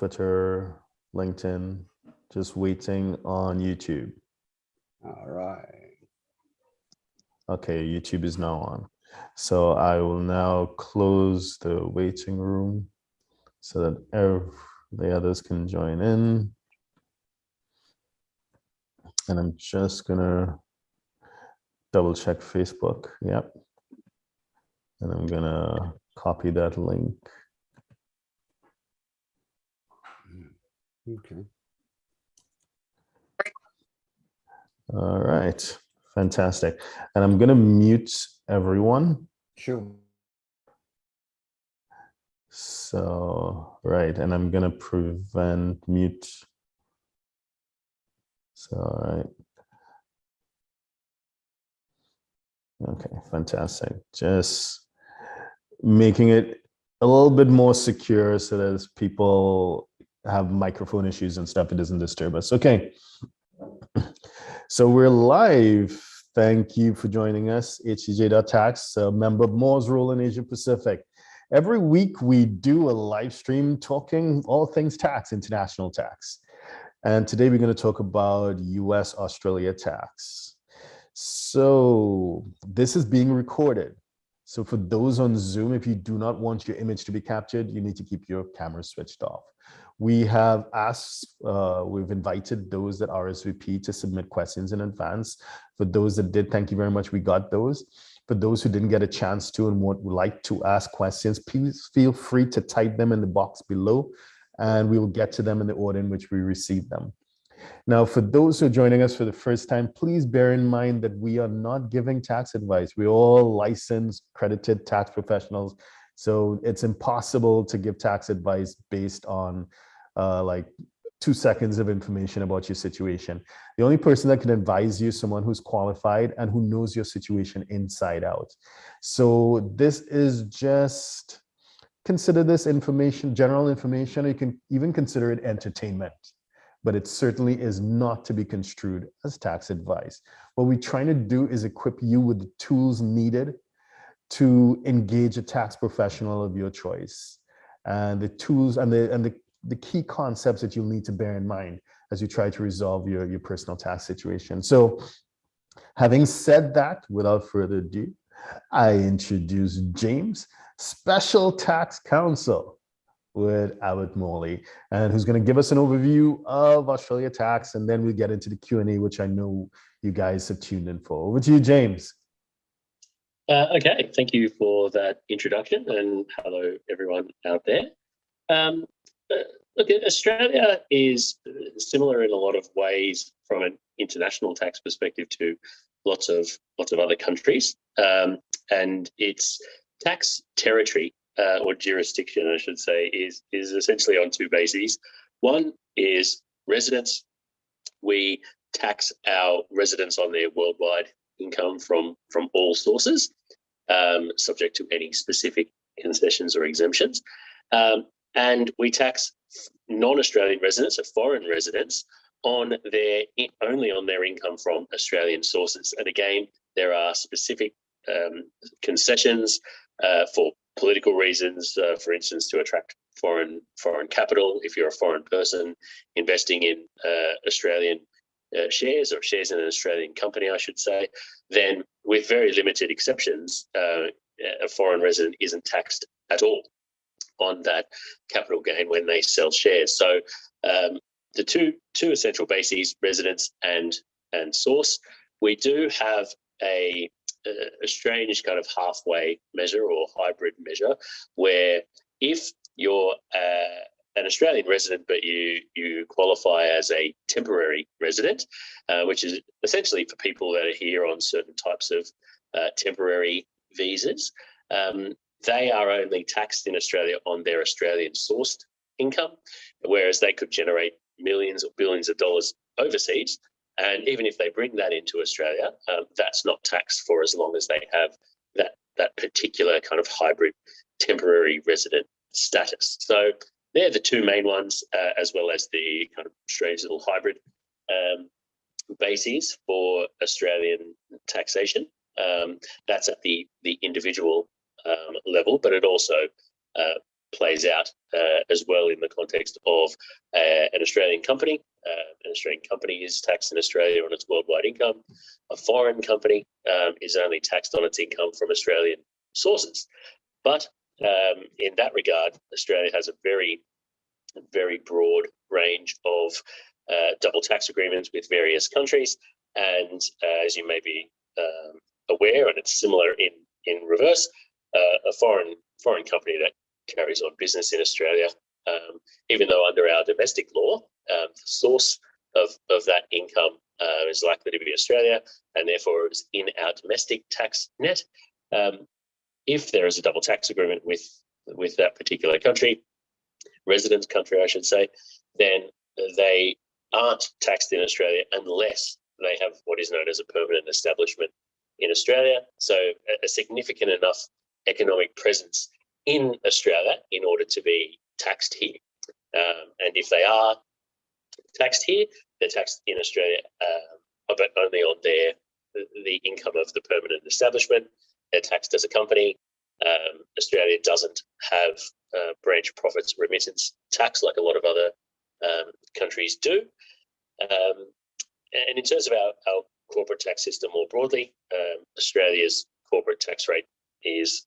Twitter, LinkedIn, just waiting on YouTube. All right. Okay, YouTube is now on. So I will now close the waiting room so that the others can join in. And I'm just gonna double check Facebook. Yep. And I'm gonna copy that link. Okay. All right, fantastic. And I'm gonna mute everyone. Sure. So, right, and I'm gonna prevent mute. So, all right. Okay, fantastic. Just making it a little bit more secure so that as people have microphone issues and stuff, it doesn't disturb us. Okay. So we're live. Thank you for joining us. HCJ.tax, a member of Moore's Rule in Asia Pacific. Every week we do a live stream talking all things tax, international tax. And today we're going to talk about US Australia tax. So this is being recorded. So for those on Zoom, if you do not want your image to be captured, you need to keep your camera switched off. We have we've invited those that RSVP to submit questions in advance. For those that did, thank you very much. We got those. For those who didn't get a chance to and would like to ask questions, please feel free to type them in the box below, and we will get to them in the order in which we receive them. Now, for those who are joining us for the first time, please bear in mind that we are not giving tax advice. We're all licensed, credited tax professionals. So it's impossible to give tax advice based on like 2 seconds of information about your situation. The only person that can advise you is someone who's qualified and who knows your situation inside out. So this is just, consider this information, general information. You can even consider it entertainment, but it certainly is not to be construed as tax advice. What we're trying to do is equip you with the tools needed to engage a tax professional of your choice, and the tools and the key concepts that you'll need to bear in mind as you try to resolve your personal tax situation. So having said that, without further ado, I introduce James, Special Tax Counsel with Abbott Morley, and who's going to give us an overview of Australia tax, and then we get into the Q&A, which I know you guys have tuned in for. Over to you, James. Okay, thank you for that introduction, and hello everyone out there. Look, Australia is similar in a lot of ways from an international tax perspective to lots of other countries, and its tax territory or jurisdiction, I should say, is essentially on two bases. One is residence. We tax our residents on their worldwide income from all sources, subject to any specific concessions or exemptions. And we tax non-Australian residents or foreign residents only on their income from Australian sources. And again, there are specific concessions for political reasons, for instance, to attract foreign capital. If you're a foreign person investing in Australian shares or shares in an Australian company, I should say, then with very limited exceptions, a foreign resident isn't taxed at all on that capital gain when they sell shares. So the two essential bases, residence and source. We do have a strange kind of halfway measure or hybrid measure where if you're an Australian resident but you qualify as a temporary resident, which is essentially for people that are here on certain types of temporary visas, they are only taxed in Australia on their Australian sourced income, whereas they could generate millions or billions of dollars overseas. And even if they bring that into Australia, that's not taxed for as long as they have that particular kind of hybrid temporary resident status. So they're the two main ones, as well as the kind of strange little hybrid bases for Australian taxation. That's at the individual level, but it also plays out as well in the context of an Australian company. An Australian company is taxed in Australia on its worldwide income. A foreign company is only taxed on its income from Australian sources. But in that regard, Australia has a very, very broad range of double tax agreements with various countries. And as you may be aware, and it's similar in reverse, a foreign company that carries on business in Australia, even though under our domestic law, the source of that income is likely to be Australia, and therefore is in our domestic tax net. If there is a double tax agreement with that particular country, resident country, I should say, then they aren't taxed in Australia unless they have what is known as a permanent establishment in Australia. So a significant enough economic presence in Australia in order to be taxed here. And if they are taxed here, they're taxed in Australia, but only on the income of the permanent establishment. They're taxed as a company. Australia doesn't have branch profits remittance tax like a lot of other countries do. And in terms of our corporate tax system more broadly, Australia's corporate tax rate is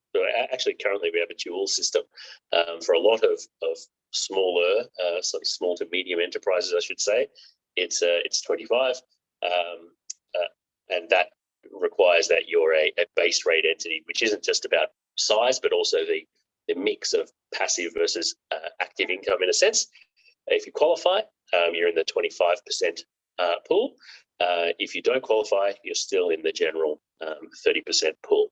actually currently we have a dual system for a lot of smaller, sort of small to medium enterprises, I should say. It's 25, and that requires that you're a base rate entity, which isn't just about size, but also the mix of passive versus active income in a sense. If you qualify, you're in the 25% pool. If you don't qualify, you're still in the general 30% pool.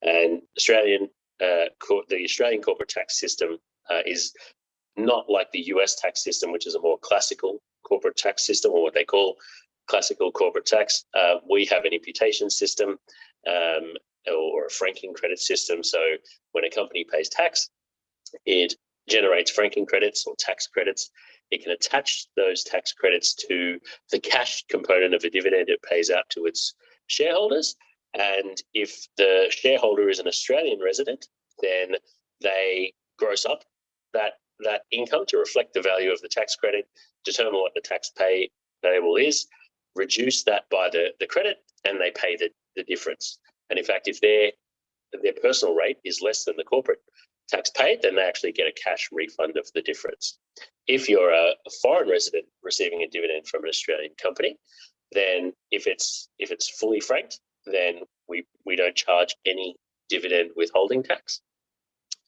And the Australian corporate tax system is not like the US tax system, which is a more classical corporate tax system, or what they call classical corporate tax. We have an imputation system or a franking credit system. So when a company pays tax, it generates franking credits or tax credits. It can attach those tax credits to the cash component of a dividend it pays out to its shareholders. And if the shareholder is an Australian resident, then they gross up that income to reflect the value of the tax credit, determine what the tax payable is, reduce that by the credit, and they pay the difference. And in fact, if their personal rate is less than the corporate tax paid, then they actually get a cash refund of the difference. If you're a foreign resident receiving a dividend from an Australian company, then if it's fully franked, then we don't charge any dividend withholding tax.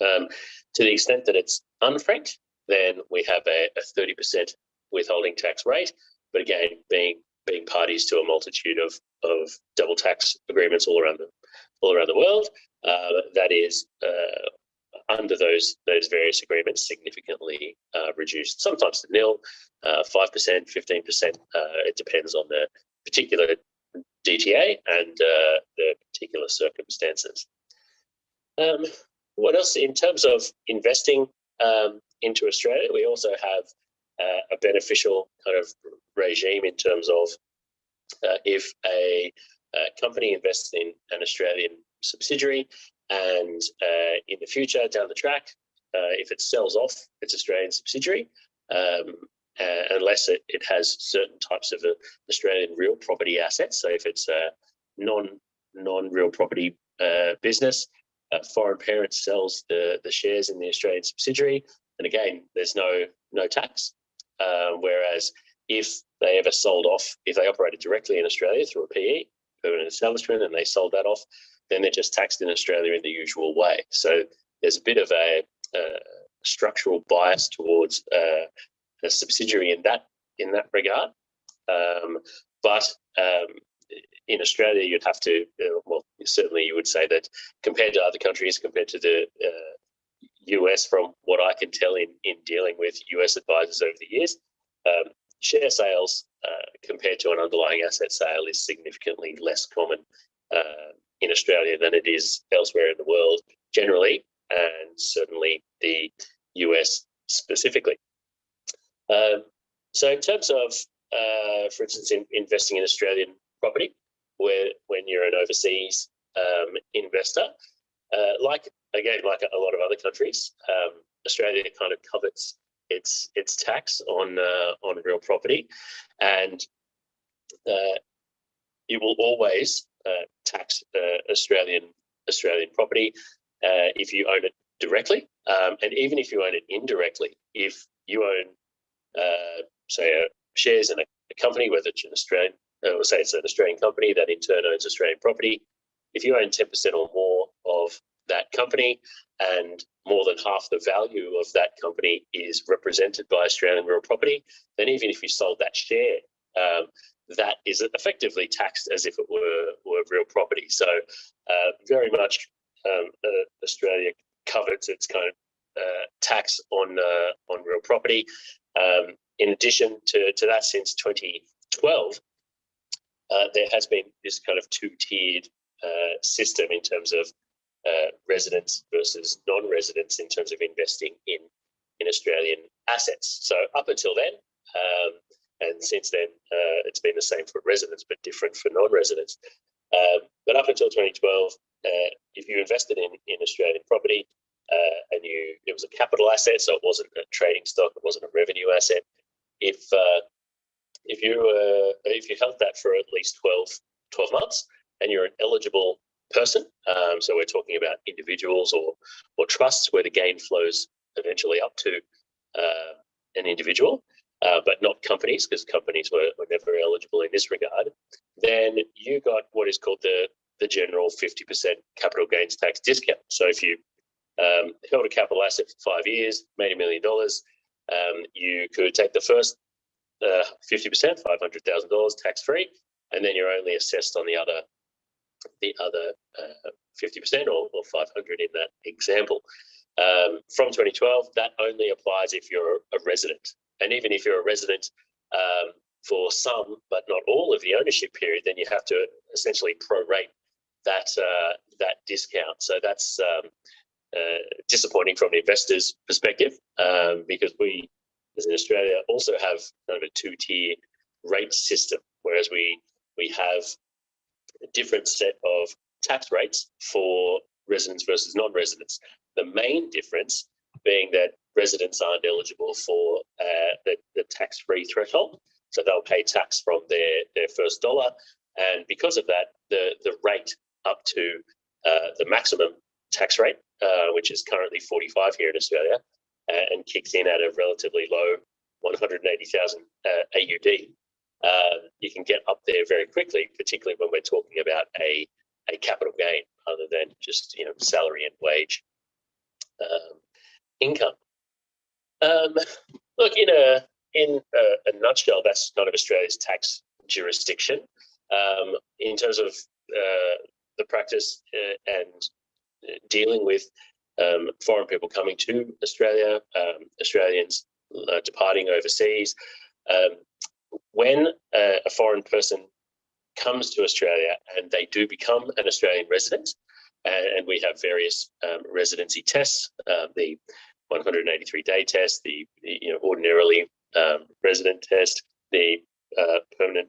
To the extent that it's unfranked, then we have a 30% withholding tax rate. But again, being parties to a multitude of double tax agreements all around the world, that is under those various agreements significantly reduced, sometimes to nil, 5%, 15%. It depends on the particular DTA and the particular circumstances. What else? In terms of investing into Australia, we also have a beneficial kind of regime in terms of if a company invests in an Australian subsidiary and in the future, down the track, if it sells off its Australian subsidiary, unless it has certain types of Australian real property assets, so if it's a non-real property business, a foreign parent sells the shares in the Australian subsidiary, and again, there's no tax. Whereas if they ever sold off, if they operated directly in Australia through a PE, permanent establishment, and they sold that off, then they're just taxed in Australia in the usual way. So there's a bit of a structural bias towards a subsidiary in that regard. But in Australia, you'd have to, certainly you would say that compared to other countries, compared to the US, from what I can tell in dealing with US advisors over the years, share sales compared to an underlying asset sale is significantly less common in Australia than it is elsewhere in the world generally, and certainly the US specifically. So in terms of, for instance, investing in Australian property, when you're an overseas investor, like again, like a lot of other countries, Australia kind of covets its tax on real property, and it will always tax Australian property if you own it directly, and even if you own it indirectly. If you own, say, shares in a company, whether it's an Australian, or say it's an Australian company that in turn owns Australian property, if you own 10% or more of that company, and more than half the value of that company is represented by Australian real property, then even if you sold that share, that is effectively taxed as if it were real property. So very much Australia covets its kind of tax on real property. In addition to that, since 2012, there has been this kind of two-tiered system in terms of residents versus non-residents in terms of investing in Australian assets. So up until then, and since then, it's been the same for residents, but different for non-residents. But up until 2012, if you invested in Australian property and it was a capital asset, so it wasn't a trading stock, it wasn't a revenue asset. If you held that for at least 12 months and you're an eligible person, so we're talking about individuals or trusts where the gain flows eventually up to an individual, but not companies, because companies were never eligible in this regard, then you got what is called the general 50% capital gains tax discount. So if you held a capital asset for 5 years, made $1 million, you could take the first 50%, $500,000 tax-free, and then you're only assessed on the other 50% or 500 in that example. From 2012, that only applies if you're a resident. And even if you're a resident for some, but not all of the ownership period, then you have to essentially prorate that discount. So that's disappointing from the investor's perspective, because we, as in Australia, also have kind of a two-tier rate system, whereas we have a different set of tax rates for residents versus non-residents. The main difference being that residents aren't eligible for the tax-free threshold, so they'll pay tax from their first dollar, and because of that, the rate up to the maximum tax rate, which is currently 45 here in Australia, and kicks in at a relatively low 180,000 AUD. You can get up there very quickly, particularly when we're talking about a capital gain other than just salary and wage income. Look, in a nutshell, that's kind of Australia's tax jurisdiction. In terms of the practice and dealing with foreign people coming to Australia, Australians departing overseas. When a foreign person comes to Australia and they do become an Australian resident, and we have various residency tests, the 183-day test, the ordinarily resident test, the permanent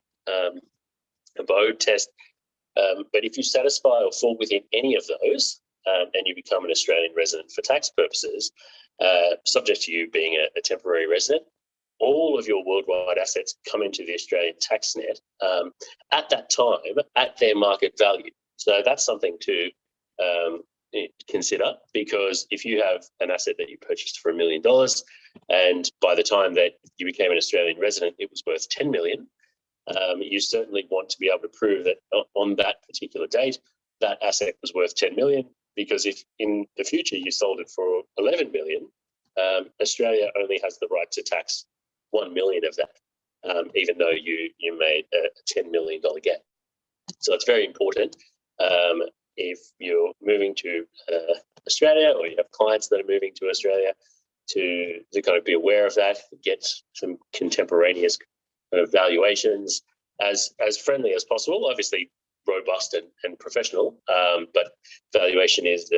abode test. But if you satisfy or fall within any of those, and you become an Australian resident for tax purposes, subject to you being a temporary resident, all of your worldwide assets come into the Australian tax net at that time at their market value. So that's something to consider, because if you have an asset that you purchased for $1 million, and by the time that you became an Australian resident, it was worth $10 million, you certainly want to be able to prove that on that particular date, that asset was worth $10 million, because if in the future you sold it for $11 million, Australia only has the right to tax $1 million of that, even though you made a $10 million gain. So it's very important if you're moving to Australia, or you have clients that are moving to Australia, to kind of be aware of that, get some contemporaneous valuations as friendly as possible, obviously robust and professional, but valuation is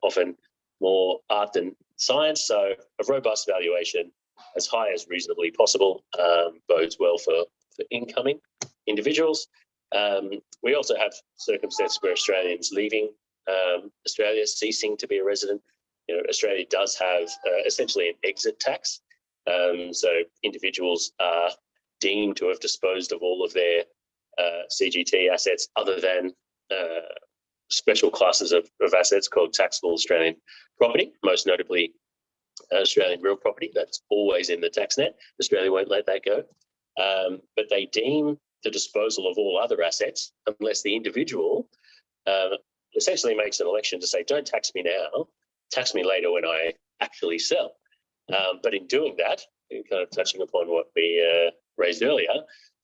often more art than science, so a robust valuation as high as reasonably possible bodes well for incoming individuals. We also have circumstances where Australians leaving Australia ceasing to be a resident, Australia does have essentially an exit tax. So individuals are deemed to have disposed of all of their CGT assets other than special classes of assets called taxable Australian property, most notably Australian real property. That's always in the tax net. Australia won't let that go. But they deem the disposal of all other assets unless the individual essentially makes an election to say, don't tax me now, tax me later when I actually sell. But in doing that, kind of touching upon what we raised earlier,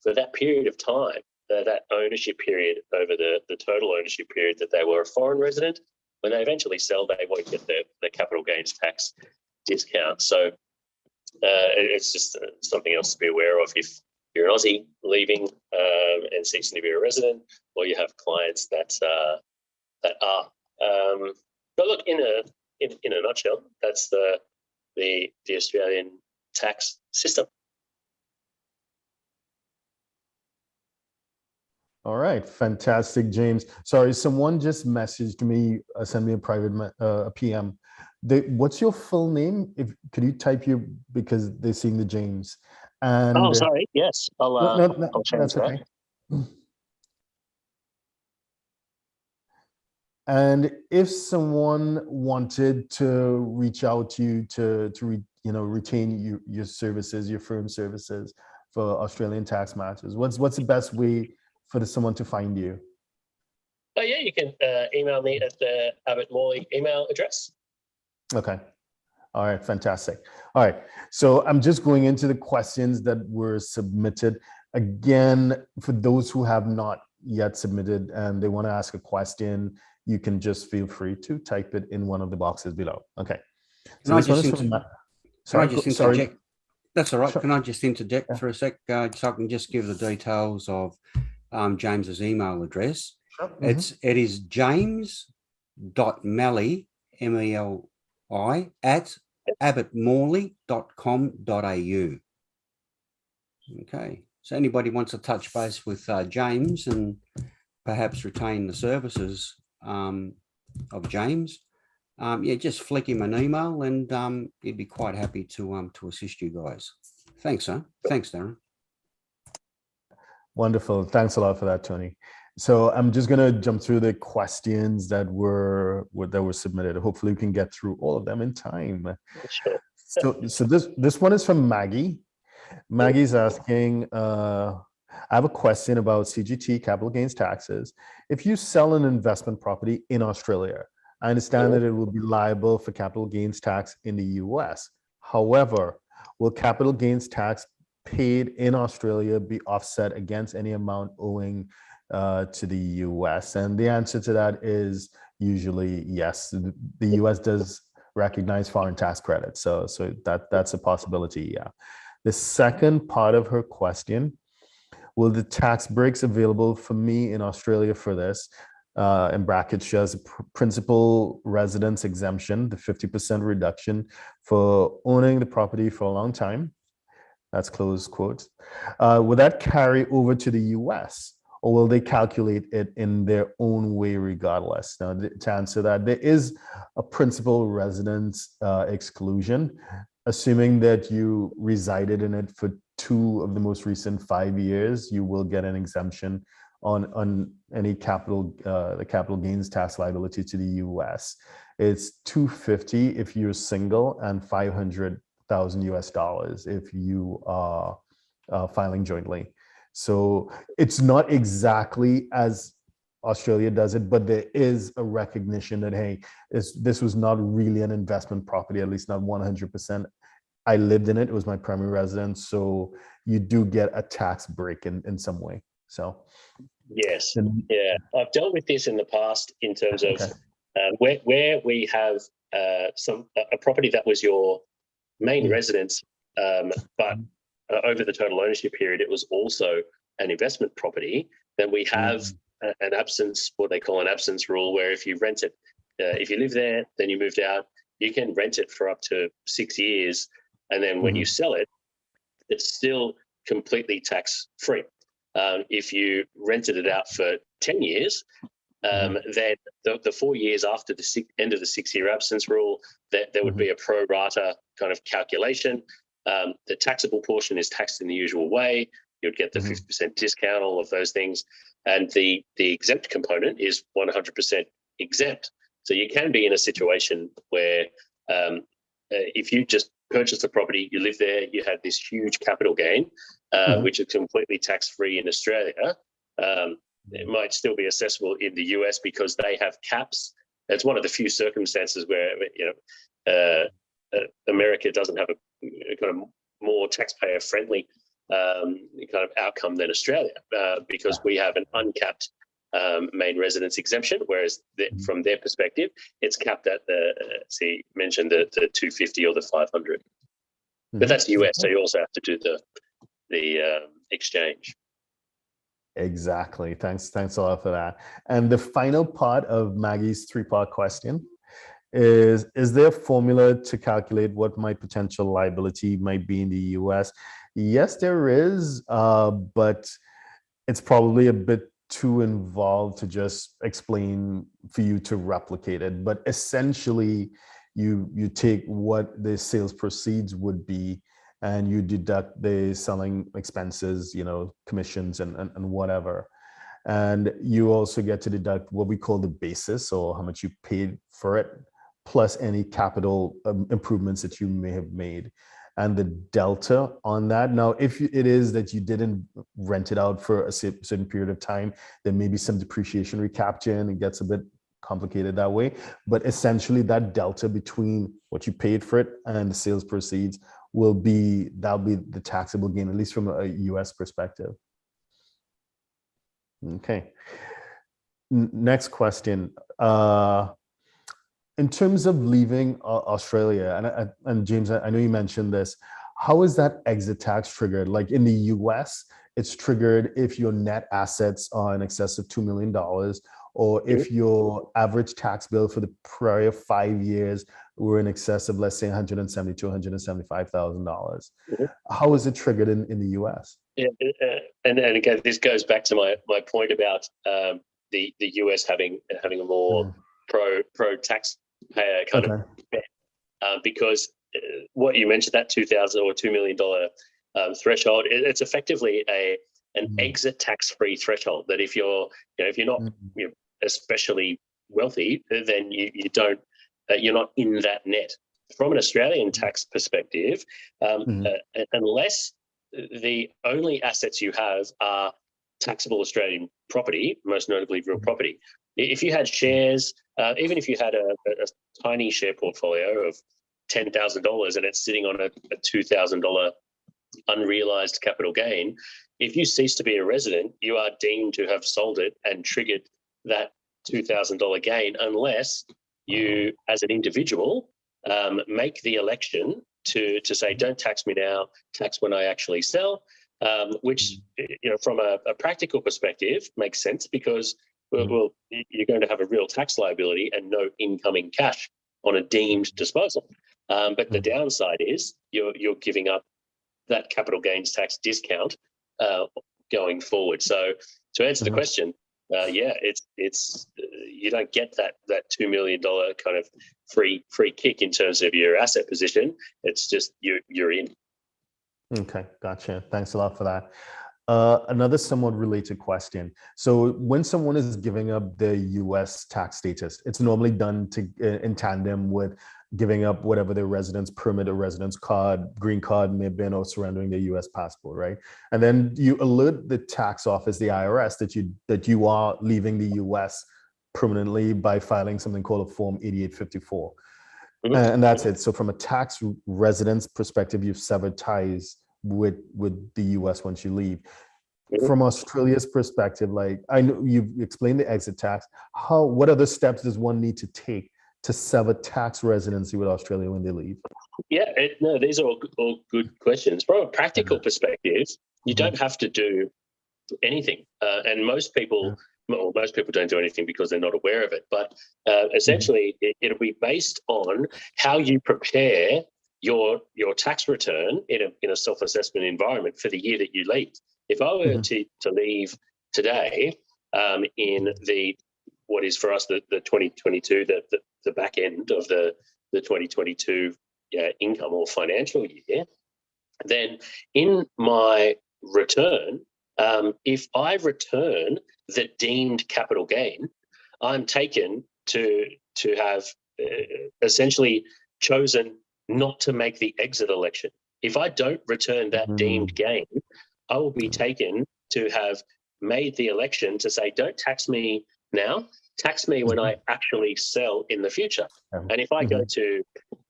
for that period of time, that ownership period over the total ownership period that they were a foreign resident, when they eventually sell, they won't get the capital gains tax discount. So it's just something else to be aware of if you're an Aussie leaving and ceasing to be a resident, or you have clients that are. But look, in a nutshell, that's the Australian tax system. All right, fantastic, James. Sorry, someone just messaged me, sent me a private PM. What's your full name? Could you type because they're seeing the James. And sorry. Yes, I'll change that's that. Okay. And if someone wanted to reach out to you to retain your services, your firm services for Australian tax matters, what's the best way for someone to find you? Oh yeah, you can email me at the Abbott Morley email address. Okay. All right, fantastic. All right, so I'm just going into the questions that were submitted. Again, for those who have not yet submitted and they want to ask a question, you can just feel free to type it in one of the boxes below. Okay. So this one is from Matt. Can I just interject? That's all right. Sure. Can I just interject for a sec? So I can just give the details of James's email address. Sure. It is james.malley, M-E-L-I, at abbottmorley.com.au. Okay. So anybody wants to touch base with James and perhaps retain the services of James, just flick him an email and he'd be quite happy to assist you guys. Thanks, sir. Thanks, Darren. Wonderful. Thanks a lot for that, Tony. So I'm just going to jump through the questions that were submitted. Hopefully we can get through all of them in time. Sure. So this one is from Maggie. Maggie's asking, I have a question about CGT, capital gains taxes. If you sell an investment property in Australia, I understand that it will be liable for capital gains tax in the US. However, will capital gains tax paid in Australia be offset against any amount owing to the US? And the answer to that is usually yes. The US does recognize foreign tax credits, so that's a possibility. Yeah. The second part of her question: will the tax breaks available for me in Australia for this? In brackets, she has a principal residence exemption, the 50% reduction for owning the property for a long time. That's close quotes. Will that carry over to the US, or will they calculate it in their own way regardless? Now, to answer that, there is a principal residence exclusion, assuming that you resided in it for 2 of the most recent 5 years. You will get an exemption on any the capital gains tax liability to the US. It's $250 if you're single and $500,000 US if you are filing jointly. So it's not exactly as Australia does it, but there is a recognition that, hey, this was not really an investment property, at least not 100%. I lived in it. It was my primary residence. So you do get a tax break in some way. So yes, yeah, I've dealt with this in the past in terms of where we have a property that was your main residence, but over the total ownership period, it was also an investment property. Then we have an absence, what they call an absence rule, where if you rent it, if you live there, then you moved out, you can rent it for up to 6 years. And then when you sell it, it's still completely tax free. If you rented it out for 10 years, then the 4 years after the end of the 6-year absence rule, there would be a pro rata kind of calculation. The taxable portion is taxed in the usual way. You'd get the 50% discount, all of those things. And the exempt component is 100% exempt. So you can be in a situation where if you just purchased a property, you live there, you had this huge capital gain, which is completely tax-free in Australia, it might still be accessible in the US because they have caps. It's one of the few circumstances where America doesn't have a kind of more taxpayer-friendly kind of outcome than Australia because we have an uncapped main residence exemption, whereas from their perspective, it's capped at mentioned the 250 or the 500. But that's the US, so you also have to do the exchange. Exactly. Thanks a lot for that. And the final part of Maggie's 3-part question is there a formula to calculate what my potential liability might be in the US? Yes, there is, but it's probably a bit too involved to just explain for you to replicate it. But essentially, you take what the sales proceeds would be and you deduct the selling expenses, commissions and whatever. And you also get to deduct what we call the basis, or how much you paid for it, plus any capital improvements that you may have made. And the delta on that, now, if it is that you didn't rent it out for a certain period of time, there may be some depreciation recapture and it gets a bit complicated that way. But essentially that delta between what you paid for it and the sales proceeds that'll be the taxable gain, at least from a US perspective. Okay. Next question. In terms of leaving Australia, and James, I know you mentioned this, how is that exit tax triggered? Like in the US, it's triggered if your net assets are in excess of $2 million, or if your average tax bill for the prior 5 years were in excess of, let's say, $170,000 to $175,000. How is it triggered in the US? Yeah, and again, this goes back to my point about the US having a more pro taxpayer kind of because what you mentioned, that $2,000 or $2 million threshold, it's effectively an exit tax-free threshold. That if you're not especially wealthy, then you're not in that net. From an Australian tax perspective, unless the only assets you have are taxable Australian property, most notably real property. If you had shares, even if you had a tiny share portfolio of $10,000 and it's sitting on a $2,000 unrealized capital gain, if you cease to be a resident, you are deemed to have sold it and triggered that $2,000 gain, unless you, as an individual, make the election to say, don't tax me now, tax when I actually sell, which, from a practical perspective makes sense because well, you're going to have a real tax liability and no incoming cash on a deemed disposal. But the downside is you're giving up that capital gains tax discount going forward. So to answer the question, it's you don't get that $2 million kind of free kick in terms of your asset position. It's just you're in. Okay, gotcha. Thanks a lot for that. Another somewhat related question. So when someone is giving up their US tax status, it's normally done in tandem with giving up whatever their residence permit or residence card, green card may have been, or surrendering their US passport, right? And then you alert the tax office, the IRS, that you are leaving the US permanently by filing something called a Form 8854. And that's it. So from a tax residence perspective, you've severed ties with the US once you leave. From Australia's perspective, like I know you've explained the exit tax, what other steps does one need to take to sever tax residency with Australia when they leave? Yeah, these are all good questions. From a practical perspective, you don't have to do anything, and most people don't do anything because they're not aware of it. But essentially, it'll be based on how you prepare your tax return in a self-assessment environment for the year that you leave. If I were to leave today in what is for us the 2022, the back end of the 2022 income or financial year, then in my return, if I return the deemed capital gain, I'm taken to have essentially chosen not to make the exit election. If I don't return that deemed gain, I will be taken to have made the election to say, don't tax me now, tax me when I actually sell in the future. And if I go to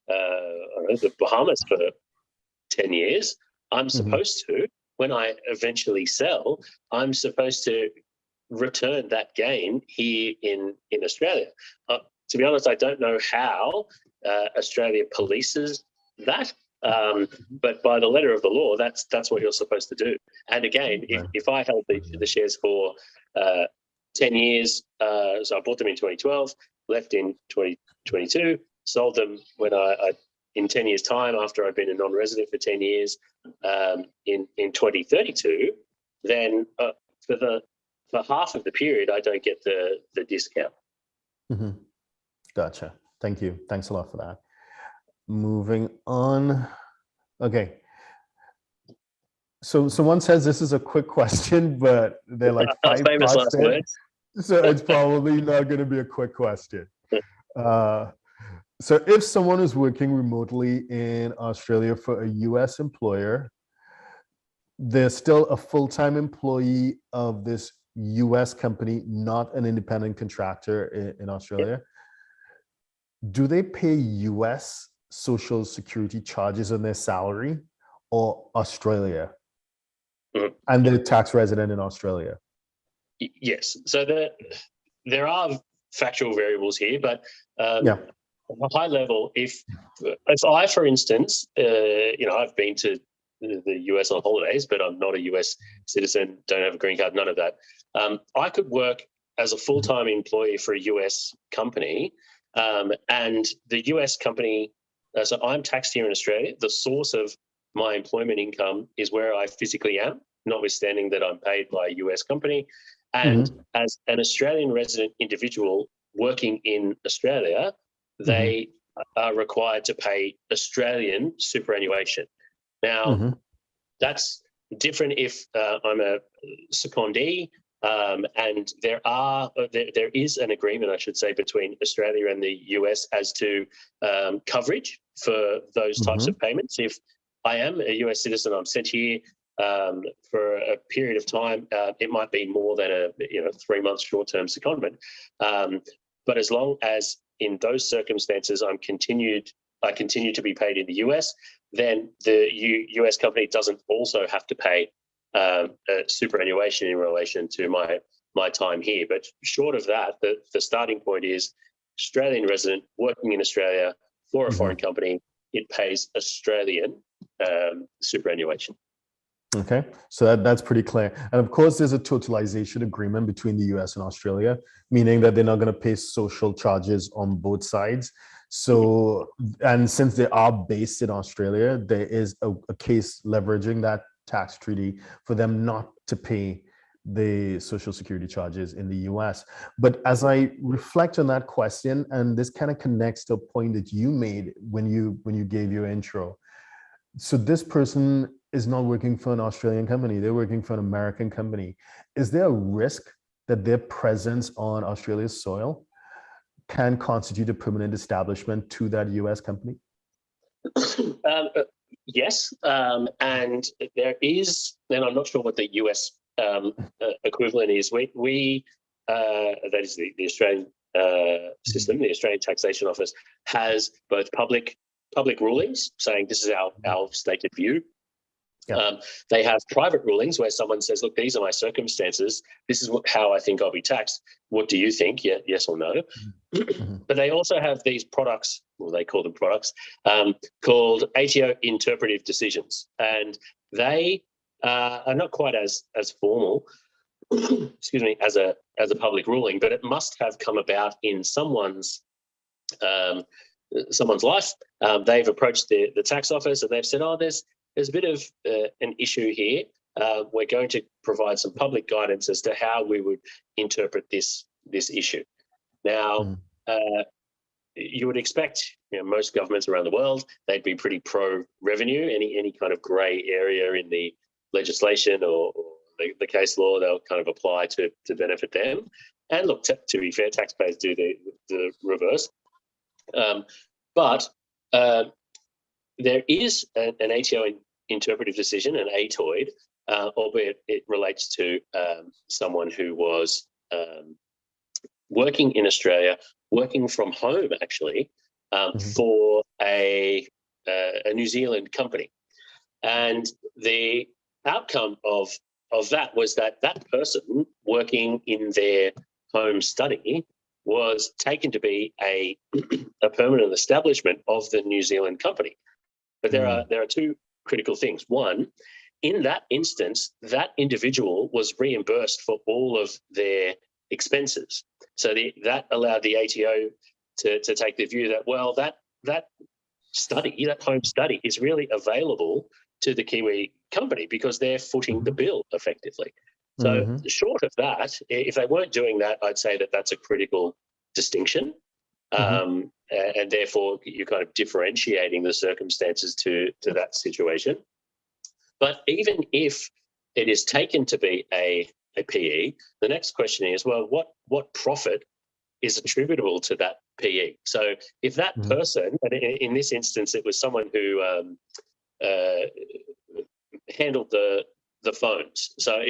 the Bahamas for 10 years, I'm supposed to, when I eventually sell, I'm supposed to return that gain here in Australia. To be honest, I don't know how Australia polices that, but by the letter of the law, that's what you're supposed to do. And again, if I held the shares for 10 years, so I bought them in 2012, left in 2022, sold them when I in 10 years' time after I've been a non-resident for 10 years in 2032, then for half of the period, I don't get the discount. Gotcha. Thank you. Thanks a lot for that. Moving on. Okay. So someone says this is a quick question, but they're like 5 famous parts last in, words. so it's probably not going to be a quick question. So if someone is working remotely in Australia for a US employer, they're still a full-time employee of this US company, not an independent contractor in Australia. Do they pay US Social Security charges on their salary or Australia? And they're tax resident in Australia? Yes. So there are factual variables here, but at a high level, if I, for instance, I've been to the US on holidays, but I'm not a US citizen, don't have a green card, none of that. I could work as a full-time employee for a US company, and the US company, so I'm taxed here in Australia. The source of my employment income is where I physically am, notwithstanding that I'm paid by a US company. And as an Australian resident individual working in Australia, they are required to pay Australian superannuation. Now, that's different if I'm a secondee, and there is an agreement, I should say, between Australia and the US as to coverage for those types of payments. If I am a US citizen, I'm sent here for a period of time, it might be more than a 3-month short-term secondment. But as long as in those circumstances I continue to be paid in the US, then the US company doesn't also have to pay superannuation in relation to my time here. But short of that, the starting point is Australian resident working in Australia for a foreign company, it pays Australian superannuation. Okay, so that's pretty clear. And of course, there's a totalization agreement between the US and Australia, meaning that they're not going to pay social charges on both sides. So, and since they are based in Australia, there is a case leveraging that tax treaty for them not to pay the social security charges in the US. But as I reflect on that question, and this kind of connects to a point that you made when you gave your intro. So this person is not working for an Australian company, they're working for an American company. Is there a risk that their presence on Australia's soil can constitute a permanent establishment to that US company? Yes, and there is, and I'm not sure what the US equivalent is. We that is the Australian system, the Australian Taxation Office has both public rulings saying this is our stated view. They have private rulings where someone says, look, these are my circumstances. This is how I think I'll be taxed. What do you think? Yes or no? But they also have these products, well, they call them products, called Ato Interpretive Decisions. And they are not quite as formal, excuse me, as a public ruling, but it must have come about in someone's life. They've approached the tax office and they've said, oh, there's a bit of an issue here. We're going to provide some public guidance as to how we would interpret this issue. Now, you would expect, most governments around the world, they'd be pretty pro-revenue. Any kind of grey area in the legislation or the case law, they'll kind of apply to benefit them. And look, to be fair, taxpayers do the reverse. But there is an ATO interpretive decision, an ATOID, albeit it relates to someone who was working in Australia, working from home actually, for a New Zealand company. And the outcome of that was that person working in their home study was taken to be a permanent establishment of the New Zealand company. But there are two critical things. One, in that instance, that individual was reimbursed for all of their expenses. So that allowed the ATO to take the view that, well, that study, that home study, is really available to the Kiwi company because they're footing the bill effectively. So short of that, if they weren't doing that, I'd say that that's a critical distinction. And therefore you're kind of differentiating the circumstances to that situation. But even if it is taken to be a PE, the next question is, well, what profit is attributable to that PE? So if that person, and in this instance, it was someone who handled the phones. So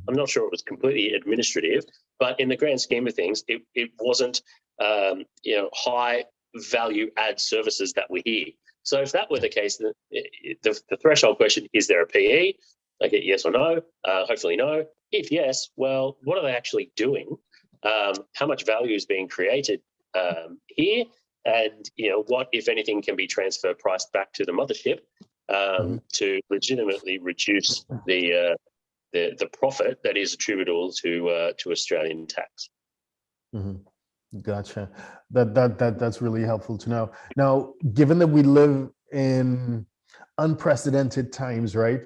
I'm not sure it was completely administrative, but in the grand scheme of things, it wasn't high value add services that we hear. So if that were the case, the threshold question, is there a PE? Okay, yes or no? Hopefully no. If yes, well, what are they actually doing? How much value is being created here? And what, if anything, can be transfer priced back to the mothership to legitimately reduce the profit that is attributable to Australian tax. Gotcha. That's really helpful to know. Now, given that we live in unprecedented times, right?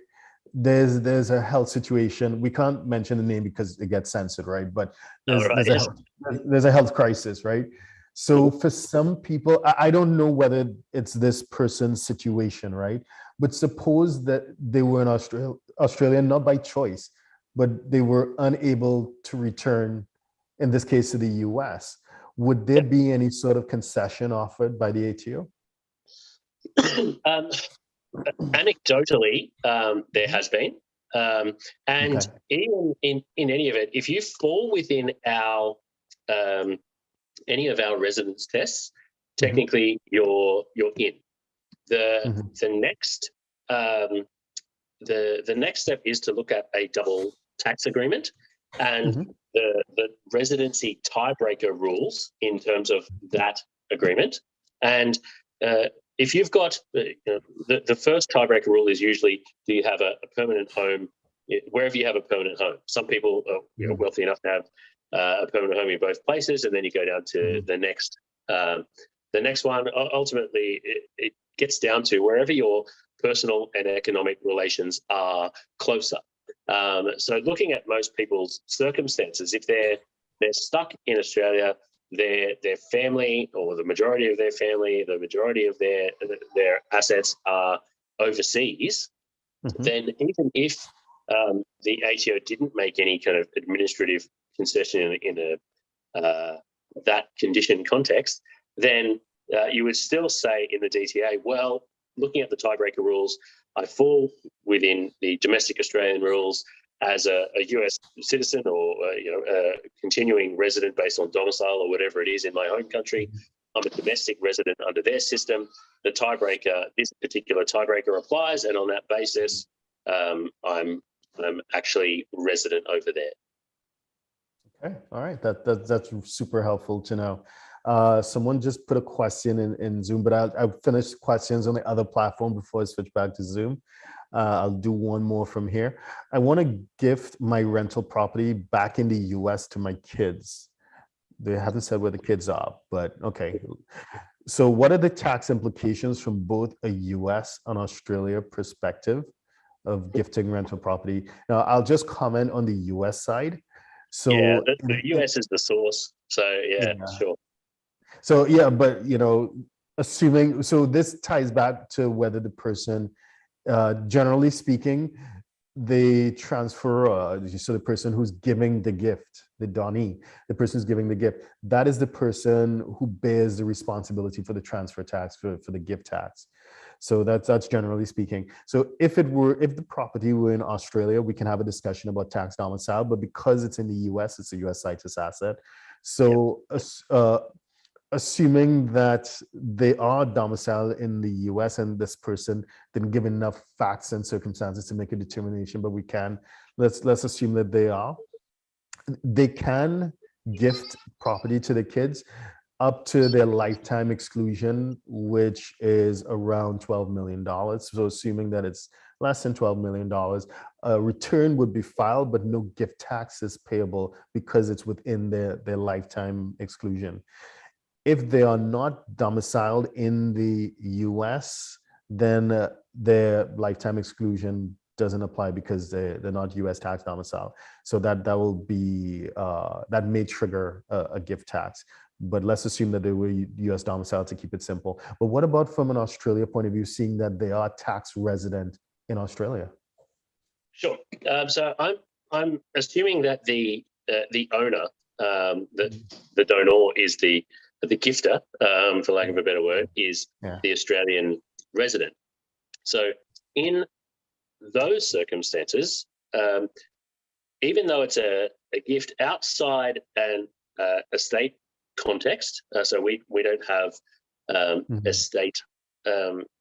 There's a health situation. We can't mention the name because it gets censored, right? But there's a health crisis, right? So for some people, I don't know whether it's this person's situation, right? But suppose that they were in Australia, not by choice, but they were unable to return, in this case, to the US. Would there be any sort of concession offered by the ATO? Anecdotally, there has been. And even in any event, if you fall within our any of our residence tests, technically you're in. The next step is to look at a double tax agreement and the residency tiebreaker rules in terms of that agreement. And if you've got the first tiebreaker rule is usually, do you have a permanent home wherever you have a permanent home? Some people are wealthy enough to have a permanent home in both places, and then you go down to the next one. Ultimately, it gets down to wherever your personal and economic relations are closer. So looking at most people's circumstances, if they're stuck in Australia, their family, or the majority of their family, the majority of their assets are overseas, then even if the ATO didn't make any kind of administrative concession in that condition context, then you would still say in the DTA, well, looking at the tiebreaker rules, I fall within the domestic Australian rules as a US citizen or a continuing resident based on domicile or whatever it is in my home country. I'm a domestic resident under their system. The tiebreaker, this particular tiebreaker applies, and on that basis, I'm actually resident over there. Okay, all right, that's super helpful to know. Someone just put a question in Zoom, but I'll finish questions on the other platform before I switch back to Zoom. I'll do one more from here. I want to gift my rental property back in the US to my kids. They haven't said where the kids are, but okay. So what are the tax implications from both a US and Australia perspective of gifting rental property? Now, I'll just comment on the US side. So yeah, the US is the source. So yeah, sure. So yeah, but assuming, so this ties back to whether the person, generally speaking, the transferor, so the person who's giving the gift, the donee, the person who's giving the gift, that is the person who bears the responsibility for the transfer tax, for the gift tax. So that's generally speaking. So if the property were in Australia, we can have a discussion about tax domicile, but because it's in the US, it's a US citus asset. So assuming that they are domiciled in the US and this person didn't give enough facts and circumstances to make a determination, but let's assume that they can gift property to the kids up to their lifetime exclusion, which is around $12 million. So assuming that it's less than $12 million, a return would be filed, but no gift tax is payable because it's within their lifetime exclusion. If they are not domiciled in the US, then their lifetime exclusion doesn't apply because they're not US tax domicile. So that will be, that may trigger a gift tax. But let's assume that they were US domiciled to keep it simple. But what about from an Australia point of view, seeing that they are tax resident in Australia? Sure. So I'm assuming that the owner, the donor is the gifter, for lack of a better word, is the Australian resident. So in those circumstances, even though it's a gift outside an estate context, so we don't have estate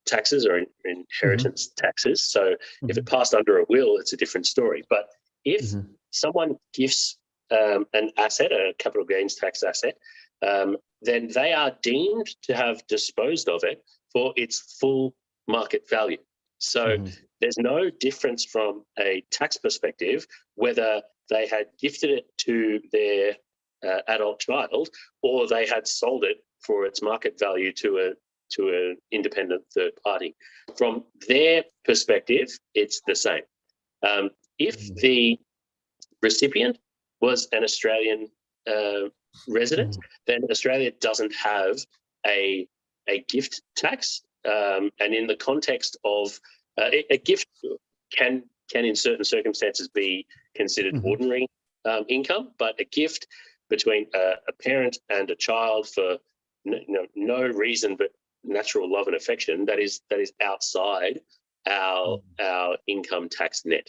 taxes or inheritance taxes. So if it passed under a will, it's a different story. But if someone gifts an asset, a capital gains tax asset, then they are deemed to have disposed of it for its full market value. So there's no difference from a tax perspective whether they had gifted it to their adult child or they had sold it for its market value to an independent third party. From their perspective, it's the same. If the recipient was an Australian resident, then Australia doesn't have a gift tax. And in the context of a gift can in certain circumstances be considered ordinary income, but a gift between a parent and a child for no reason but natural love and affection, that is outside our income tax net.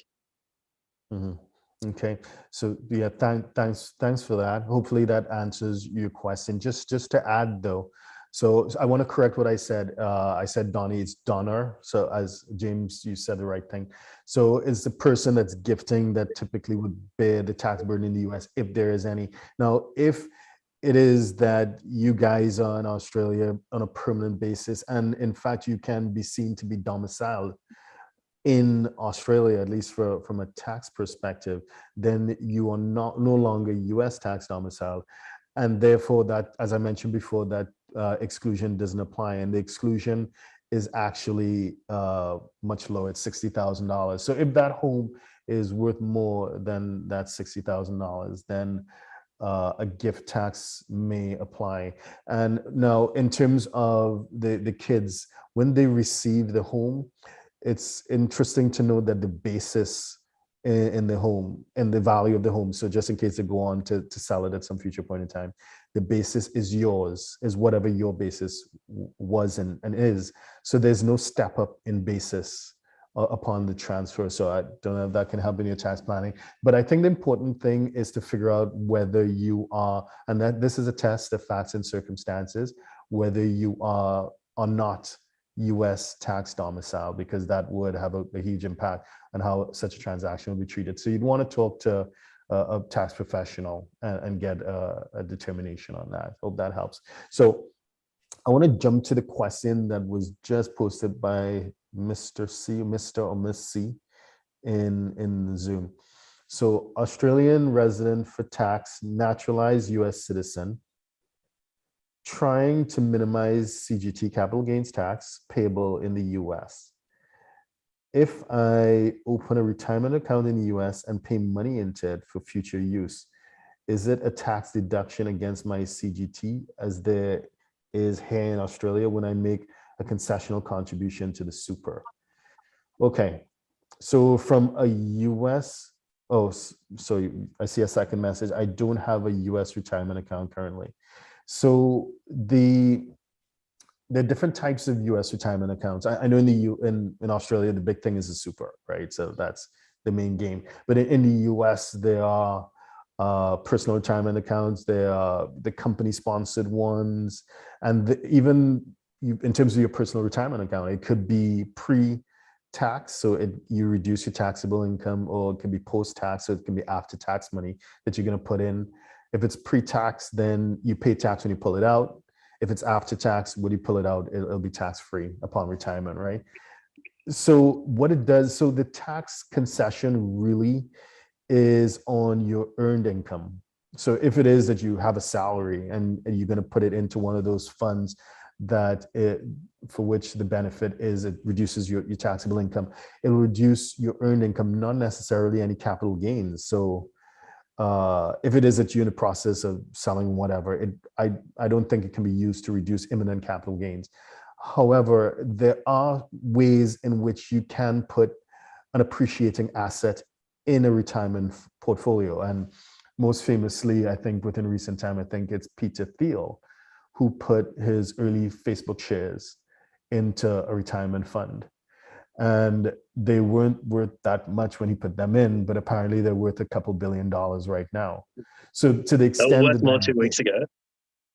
Okay, so yeah, thanks for that. Hopefully that answers your question. Just to add though, so I want to correct what I said. I said donee, it's donor. So as James, you said the right thing. So it's the person that's gifting that typically would bear the tax burden in the US, if there is any. Now, if it is that you guys are in Australia on a permanent basis, and in fact, you can be seen to be domiciled in Australia, at least from a tax perspective, then you are no longer US tax domicile. And therefore that, as I mentioned before, that exclusion doesn't apply. And the exclusion is actually much lower. It's $60,000. So if that home is worth more than that $60,000, then a gift tax may apply. And now in terms of the kids, when they receive the home, it's interesting to know that the basis in the home and the value of the home, so just in case they go on to sell it at some future point in time, the basis is yours, is whatever your basis was and is. So there's no step up in basis upon the transfer. So I don't know if that can help in your tax planning. But I think the important thing is to figure out whether you are, and that this is a test of facts and circumstances, whether you are or not US tax domicile, because that would have a huge impact on how such a transaction will be treated. So you'd want to talk to a tax professional and get a determination on that. Hope that helps. So I want to jump to the question that was just posted by Mr. or Miss C in Zoom. So Australian resident for tax, naturalized US citizen, trying to minimize CGT, capital gains tax, payable in the US. If I open a retirement account in the US and pay money into it for future use, is it a tax deduction against my CGT as there is here in Australia when I make a concessional contribution to the super. Okay, so from a US, so I see a second message. I don't have a US retirement account currently. So there are different types of US retirement accounts. I know in Australia, the big thing is the super, right? So that's the main game. But in the US, there are personal retirement accounts, there are the company sponsored ones, and even in terms of your personal retirement account, it could be pre-tax, so you reduce your taxable income, or it can be post-tax, so it can be after-tax money that you're going to put in. If it's pre-tax, then you pay tax when you pull it out. If it's after tax, when you pull it out, it'll be tax-free upon retirement, right? So what it does, so the tax concession really is on your earned income. So if it is that you have a salary and you're going to put it into one of those funds for which the benefit is it reduces your taxable income, it'll reduce your earned income, not necessarily any capital gains. So if it is that you're in the process of selling whatever, I don't think it can be used to reduce imminent capital gains. However, there are ways in which you can put an appreciating asset in a retirement portfolio. And most famously, I think within recent time, I think it's Peter Thiel, who put his early Facebook shares into a retirement fund. And they weren't worth that much when he put them in, but apparently they're worth a couple $2 billion right now. So to the extent that was worth more 2 weeks ago.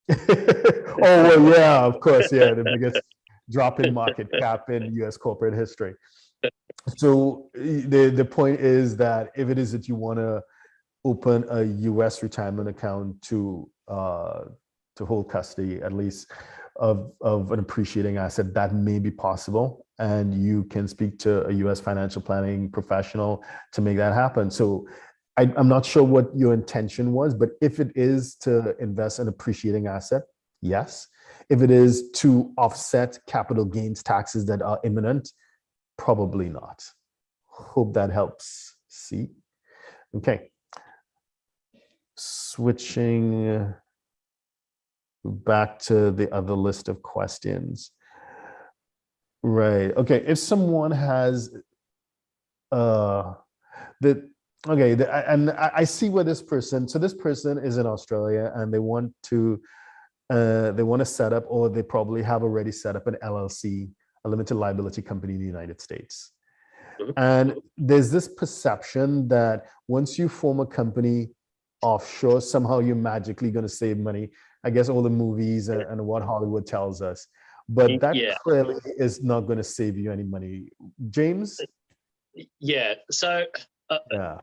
Oh, well, yeah, of course, yeah, the biggest drop in market cap in US corporate history. So the point is that if it is that you want to open a US retirement account to hold custody, at least of an appreciating asset, that may be possible. And you can speak to a US financial planning professional to make that happen. So I'm not sure what your intention was, but if it is to invest in appreciating asset, yes. If it is to offset capital gains taxes that are imminent, probably not. Hope that helps. See? Okay. Switching back to the other list of questions. Right. Okay. If someone has I see where this person, so this person is in Australia and they want to set up, or they probably have already set up an LLC, a limited liability company in the United States. And there's this perception that once you form a company offshore, somehow you're magically going to save money. I guess all the movies and what Hollywood tells us. But that clearly is not going to save you any money. James? Yeah. So,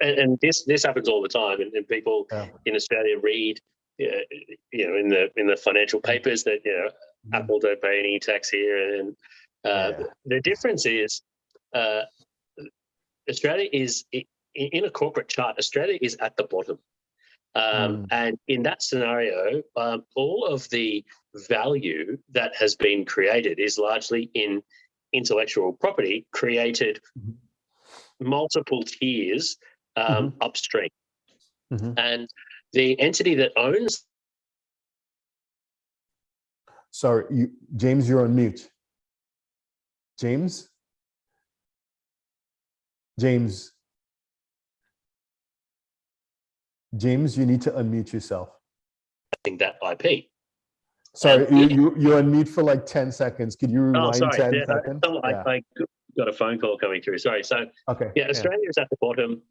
and this happens all the time, and people in Australia read, in the financial papers that Apple don't pay any tax here, and the difference is Australia is in a corporate chart. Australia is at the bottom. And in that scenario, all of the value that has been created is largely in intellectual property created multiple tiers upstream. And the entity that owns... Sorry, James, you're on mute. James? James, you need to unmute yourself. That IP. Sorry, you're on mute for like 10 seconds. Could you rewind 10 seconds? I got a phone call coming through. Sorry. So, Australia is at the bottom.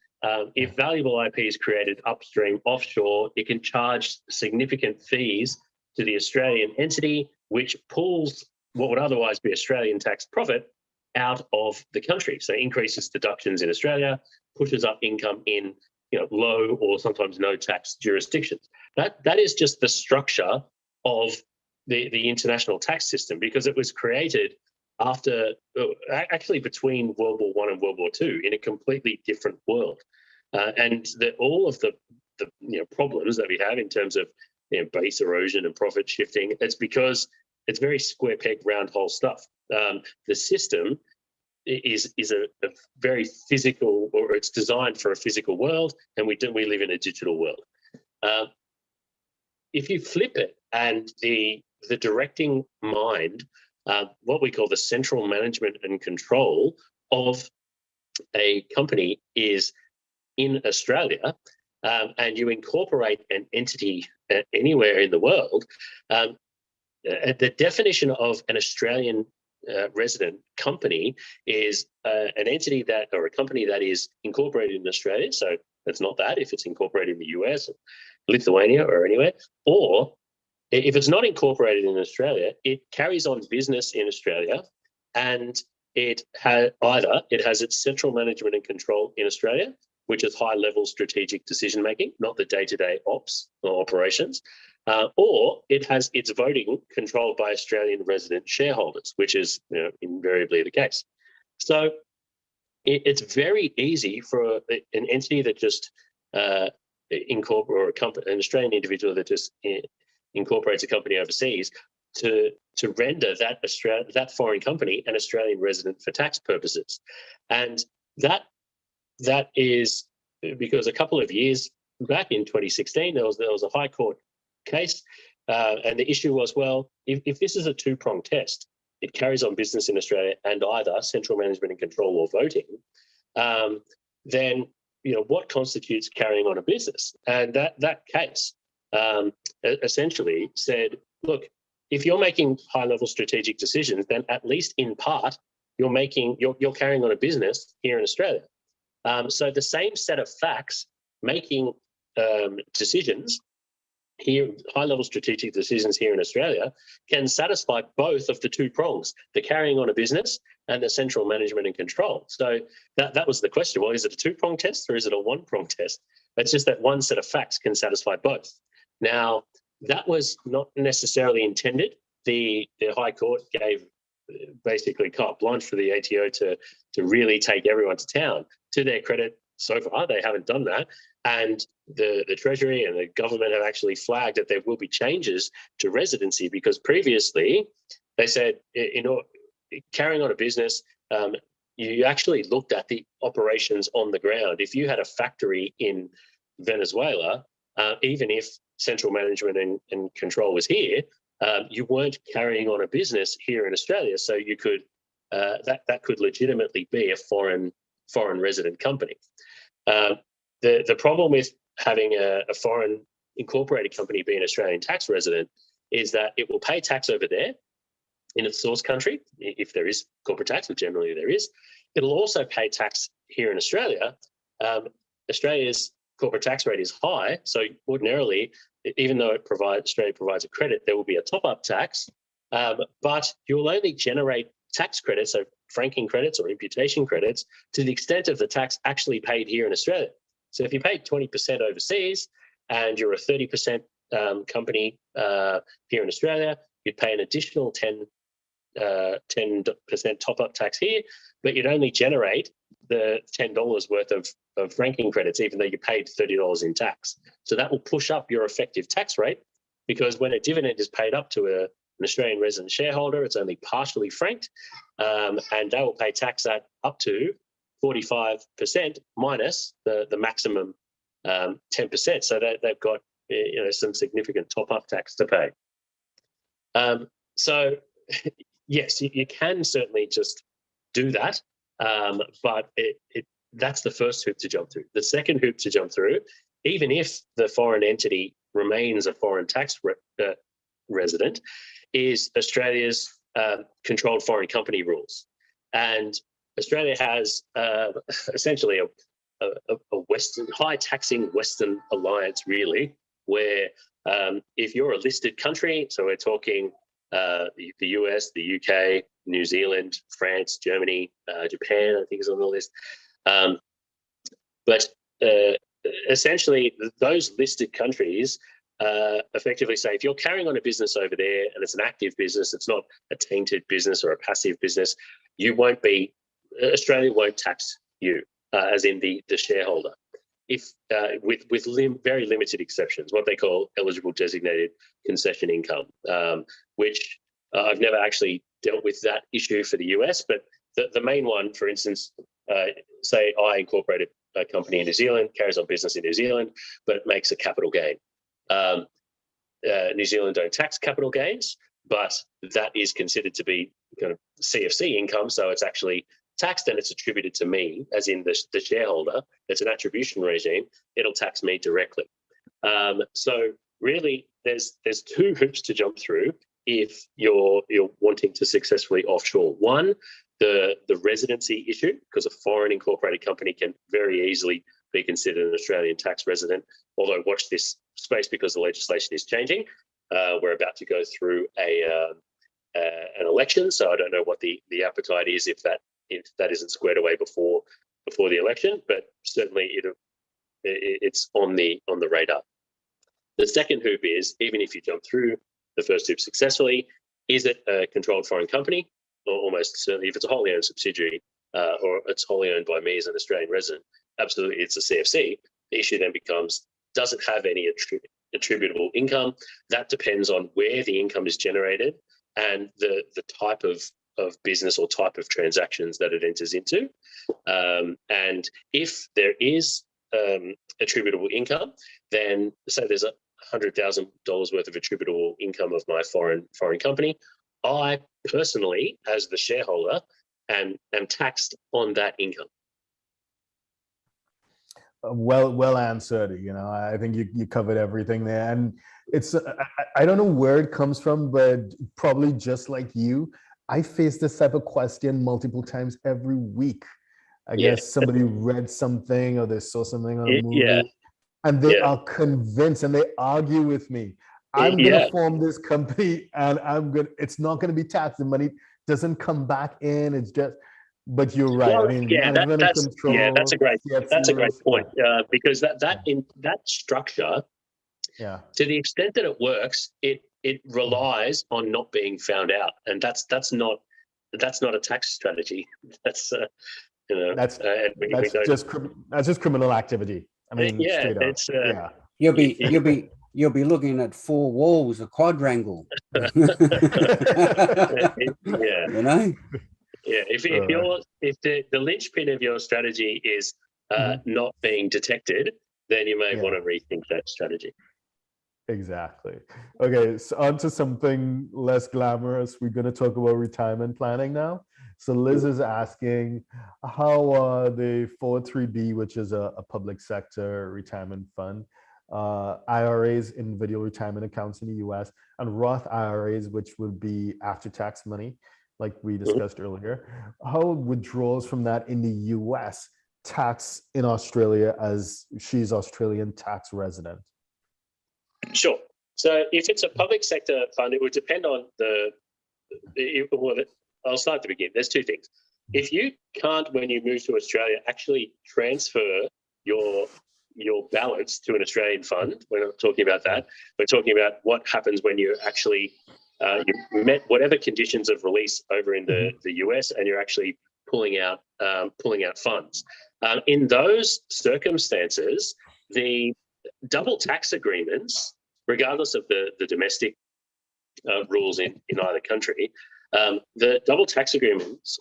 If valuable IP is created upstream, offshore, it can charge significant fees to the Australian entity, which pulls what would otherwise be Australian tax profit out of the country. So increases deductions in Australia, pushes up income in low or sometimes no tax jurisdictions. That is just the structure of the international tax system, because it was created actually between World War I and World War II in a completely different world. And all of the problems that we have in terms of base erosion and profit shifting, it's because it's very square peg, round hole stuff. The system is a very physical, or it's designed for a physical world, and we live in a digital world. If you flip it and the the directing mind, what we call the central management and control of a company is in Australia, and you incorporate an entity anywhere in the world, the definition of an Australian resident company is an entity that, or a company that is incorporated in Australia. So it's not that if it's incorporated in the US, Lithuania, or anywhere, or if it's not incorporated in Australia, it carries on business in Australia, and it has its central management and control in Australia, which is high-level strategic decision-making, not the day-to-day ops or operations, or it has its voting controlled by Australian resident shareholders, which is invariably the case. So it's very easy for an entity that just incorporates, or an Australian individual that just incorporates a company overseas to render that foreign company an Australian resident for tax purposes. And that is because a couple of years back in 2016, there was a High Court case, and the issue was, well, if this is a two-pronged test, it carries on business in Australia and either central management and control or voting, then what constitutes carrying on a business? And that case essentially said, look, if you're making high-level strategic decisions, then at least in part you're carrying on a business here in Australia. So the same set of facts making decisions here, high-level strategic decisions here in Australia, can satisfy both of the two prongs, the carrying on a business and the central management and control. So that was the question. Well, is it a two-prong test or is it a one-prong test? It's just that one set of facts can satisfy both. Now, that was not necessarily intended. The High Court gave basically carte blanche for the ATO to really take everyone to town. To their credit, so far, they haven't done that. And the Treasury and the government have actually flagged that there will be changes to residency, because previously they said, carrying on a business, you actually looked at the operations on the ground. If you had a factory in Venezuela, even if central management and control was here, you weren't carrying on a business here in Australia. So you could that could legitimately be a foreign resident company. The problem with having a foreign incorporated company be an Australian tax resident is that it will pay tax over there in its source country, if there is corporate tax, which generally there is. It'll also pay tax here in Australia. Australia's corporate tax rate is high, so ordinarily, even though Australia provides a credit, there will be a top-up tax, but you will only generate tax credits, so franking credits or imputation credits, to the extent of the tax actually paid here in Australia. So if you paid 20% overseas and you're a 30% company here in Australia, you'd pay an additional 10% top-up tax here, but you'd only generate the $10 worth of franking credits, even though you paid $30 in tax. So that will push up your effective tax rate, because when a dividend is paid up to an Australian resident shareholder, it's only partially franked, and they will pay tax at up to 45% minus the maximum 10%. So they've got some significant top-up tax to pay. So yes, you can certainly just do that, but that's the first hoop to jump through. The second hoop to jump through, even if the foreign entity remains a foreign tax resident, is Australia's controlled foreign company rules. And Australia has essentially a Western, high taxing Western alliance, really, where if you're a listed country, so we're talking the US, the UK, New Zealand, France, Germany, Japan, I think is on the list. But essentially, those listed countries effectively say, if you're carrying on a business over there and it's an active business, it's not a tainted business or a passive business, Australia won't tax you, as in the shareholder, if with very limited exceptions, what they call eligible designated concession income, which I've never actually dealt with that issue for the US, but the main one, for instance, say I incorporated a company in New Zealand, carries on business in New Zealand, but it makes a capital gain. New Zealand don't tax capital gains, but that is considered to be kind of CFC income, so it's actually taxed and it's attributed to me, as in the shareholder. It's an attribution regime. It'll tax me directly. So really, there's two hoops to jump through if you're wanting to successfully offshore. One, the residency issue, because a foreign incorporated company can very easily be considered an Australian tax resident. Although watch this space because the legislation is changing. We're about to go through an election, so I don't know what the appetite is if that isn't squared away before the election, but certainly it's on the radar. The second hoop is, even if you jump through the first hoop successfully, is it a controlled foreign company? Or almost certainly, if it's a wholly owned subsidiary or it's wholly owned by me as an Australian resident, absolutely it's a CFC. The issue then becomes, does it have any attributable income? That depends on where the income is generated and the type of business or type of transactions that it enters into. And if there is attributable income, then say there's $100,000 worth of attributable income of my foreign company, I personally, as the shareholder, am taxed on that income. Well answered. I think you covered everything there, and it's I don't know where it comes from, but probably just like you, I face this type of question multiple times every week. I guess somebody read something or they saw something on a movie, and they are convinced and they argue with me. I'm going to form this company and it's not going to be taxed. The money doesn't come back in. It's just, but you're right. Well, I mean, that's a great point because that structure, to the extent that it works, it relies on not being found out, and that's not a tax strategy. That's that's just criminal activity. I mean, straight up. You'll be looking at four walls, a quadrangle. If the linchpin of your strategy is not being detected, then you may want to rethink that strategy. Exactly. Okay, so on to something less glamorous. We're going to talk about retirement planning now. So Liz is asking how the 403B, which is a public sector retirement fund, IRAs, individual retirement accounts in the US, and Roth IRAs, which would be after-tax money, like we discussed earlier. How withdrawals from that in the US tax in Australia, as she's Australian tax resident? Sure. So if it's a public sector fund, it would depend on I'll start at the beginning. There's two things. If you can't, when you move to Australia, actually transfer your balance to an Australian fund, we're not talking about that. We're talking about what happens when you actually you met whatever conditions of release over in the US, and you're actually pulling out funds. In those circumstances, the double tax agreements, regardless of the domestic rules in either country, the double tax agreements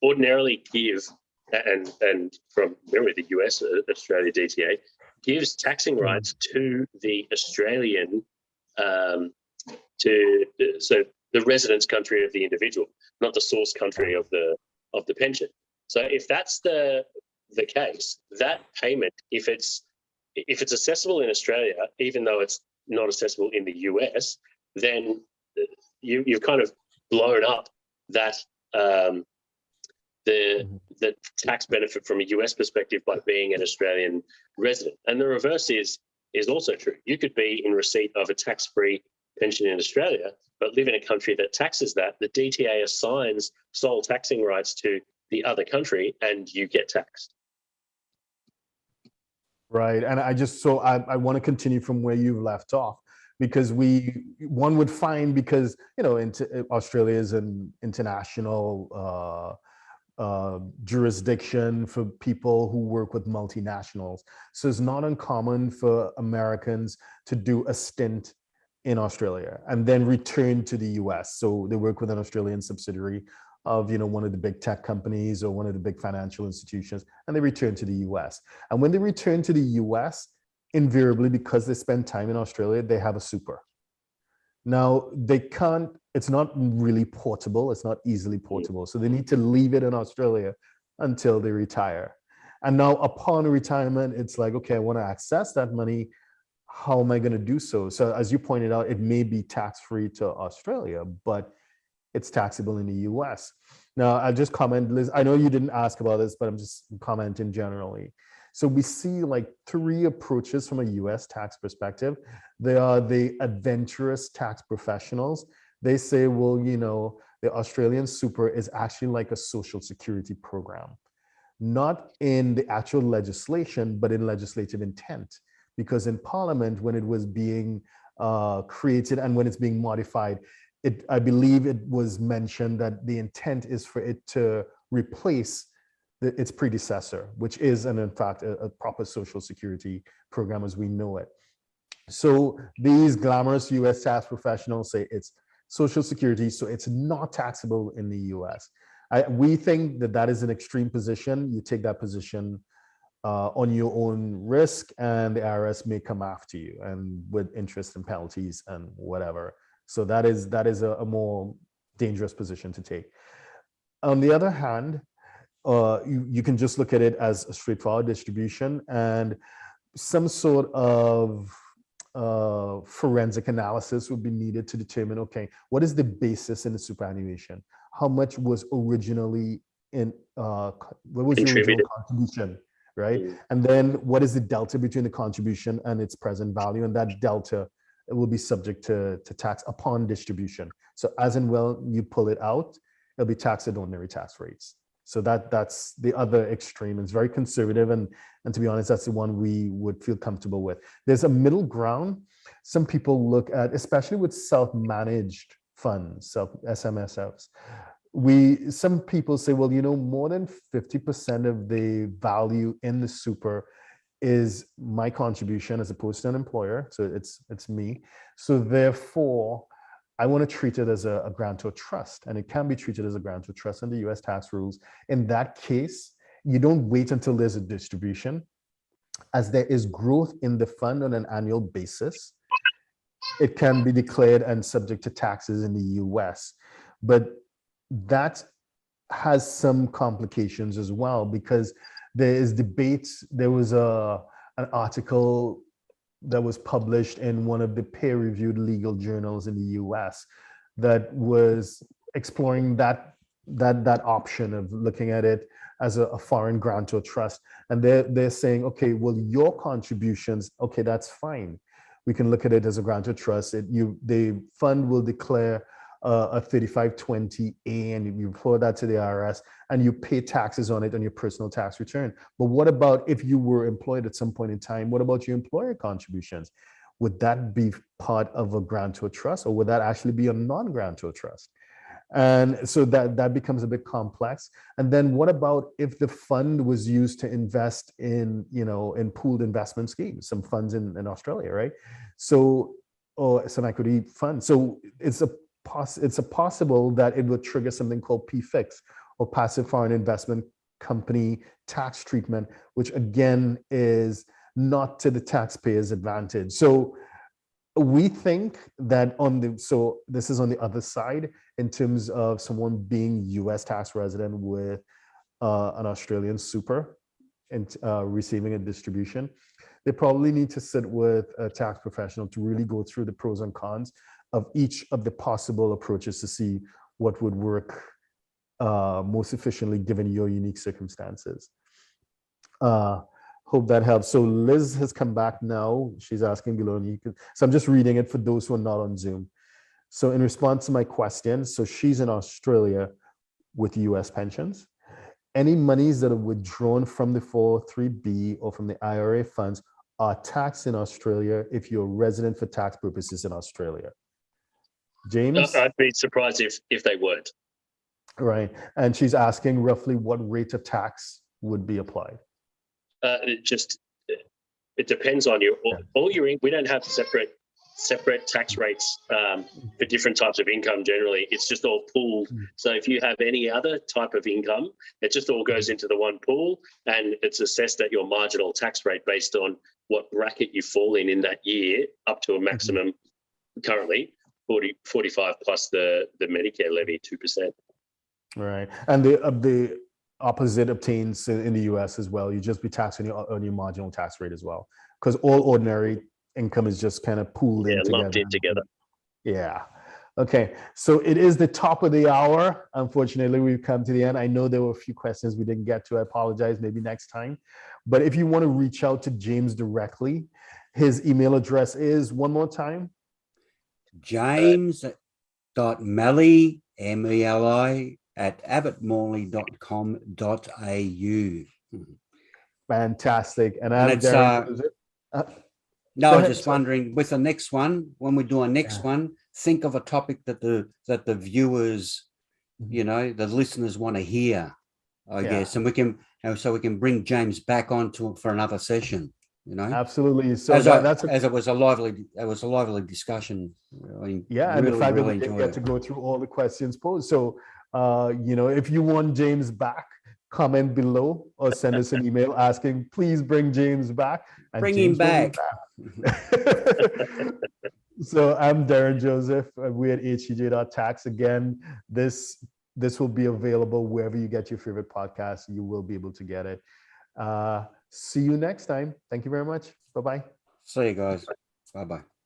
ordinarily give, and from memory, the US, Australia DTA, gives taxing rights to the Australian, so the residence country of the individual, not the source country of the pension. So if that's the case, that payment, if it's assessable in Australia, even though it's not assessable in the US, then you've kind of blown up that the tax benefit from a US perspective by being an Australian resident. And the reverse is also true. You could be in receipt of a tax-free pension in Australia, but live in a country that taxes that. The DTA assigns sole taxing rights to the other country, and you get taxed. Right, and I want to continue from where you've left off, because one would find, because Australia is an international jurisdiction for people who work with multinationals, so it's not uncommon for Americans to do a stint in Australia and then return to the US. So they work with an Australian subsidiary of one of the big tech companies or one of the big financial institutions, and they return to the US. And when they return to the US, invariably, because they spend time in Australia, they have a super. Now, they can't it's not really portable. It's not easily portable. So they need to leave it in Australia until they retire. And now upon retirement, it's like, okay, I want to access that money. How am I going to do so? So as you pointed out, it may be tax-free to Australia, but it's taxable in the US. Now, I'll just comment, Liz, I know you didn't ask about this, but I'm just commenting generally. So we see like 3 approaches from a US tax perspective. They are the adventurous tax professionals. They say, well, you know, the Australian super is actually like a social security program, not in the actual legislation, but in legislative intent. Because in Parliament, when it was being created and when it's being modified, I believe it was mentioned that the intent is for it to replace its predecessor, which is, and in fact, a proper social security program as we know it. So these glamorous US tax professionals say it's social security, so it's not taxable in the US. We think that that is an extreme position. You take that position on your own risk, and the IRS may come after you, and with interest and penalties and whatever. So that is a more dangerous position to take. On the other hand, you can just look at it as a straightforward distribution, and some sort of forensic analysis would be needed to determine, okay, what is the basis in the superannuation? How much was originally in, what was the original contribution, right? And then what is the delta between the contribution and its present value? And that delta, it will be subject to tax upon distribution. So as and when you pull it out, it'll be taxed at ordinary tax rates. So that's the other extreme. It's very conservative, and to be honest, that's the one we would feel comfortable with. There's a middle ground. Some people look at, especially with self-managed funds, SMSFs. Some people say, well, you know, more than 50% of the value in the super is my contribution as opposed to an employer. So it's me. So therefore, I want to treat it as a grantor trust, and it can be treated as a grantor trust under US tax rules. In that case, you don't wait until there's a distribution. As there is growth in the fund on an annual basis, it can be declared and subject to taxes in the US. But that has some complications as well, because there is debates. There was an article that was published in one of the peer-reviewed legal journals in the US that was exploring that option of looking at it as a foreign grantor trust. And they're saying, okay, well, your contributions, okay, that's fine. We can look at it as a grantor trust. The fund will declare a 3520A, and you report that to the IRS, and you pay taxes on it on your personal tax return. But what about if you were employed at some point in time? What about your employer contributions? Would that be part of a grantor trust, or would that actually be a non-grantor trust? And so that becomes a bit complex. And then what about if the fund was used to invest in, you know, in pooled investment schemes, some funds in Australia, right? So, or some equity fund. So it's a possible that it would trigger something called PFIX, or passive foreign investment company tax treatment, which again is not to the taxpayer's advantage. So we think that so this is on the other side in terms of someone being US tax resident with an Australian super and receiving a distribution. They probably need to sit with a tax professional to really go through the pros and cons of each of the possible approaches to see what would work most efficiently given your unique circumstances. Hope that helps. So Liz has come back now. She's asking below, and so I'm just reading it for those who are not on Zoom. So in response to my question, so she's in Australia with US pensions. Any monies that are withdrawn from the 403B or from the IRA funds are taxed in Australia if you're resident for tax purposes in Australia. James? I'd be surprised if they weren't. Right. And she's asking roughly what rate of tax would be applied. It depends on you. All your we don't have separate tax rates for different types of income generally. It's just all pooled. So if you have any other type of income, it just all goes into the one pool, and it's assessed at your marginal tax rate based on what bracket you fall in that year, up to a maximum currently 45 plus the Medicare levy, 2%. Right. And the opposite obtains in the US as well. You just be taxed on your marginal tax rate as well, because all ordinary income is just kind of pooled in together. Lumped in together. Yeah. Okay. So it is the top of the hour. Unfortunately, we've come to the end. I know there were a few questions we didn't get to. I apologize. Maybe next time. But if you want to reach out to James directly, his email address is, one more time, James.Meli, MELI, at abbottmorley.com.au. fantastic. And And I'm it's, Darren. No, Go I was ahead, just sorry. wondering, with the next one, when we do our next one, think of a topic that the viewers, the listeners want to hear, I guess, and we can bring James back on for another session. Absolutely. So as that's it was a lively discussion. I and the fact that we didn't get to go through all the questions posed. So if you want James back, comment below or send us an email asking, please bring James back. And Bring James him back. So I'm Darren Joseph. We're at HCJ.tax. Again, this will be available wherever you get your favorite podcast. You will be able to get it. See you next time. Thank you very much. Bye-bye. See you guys. Bye-bye.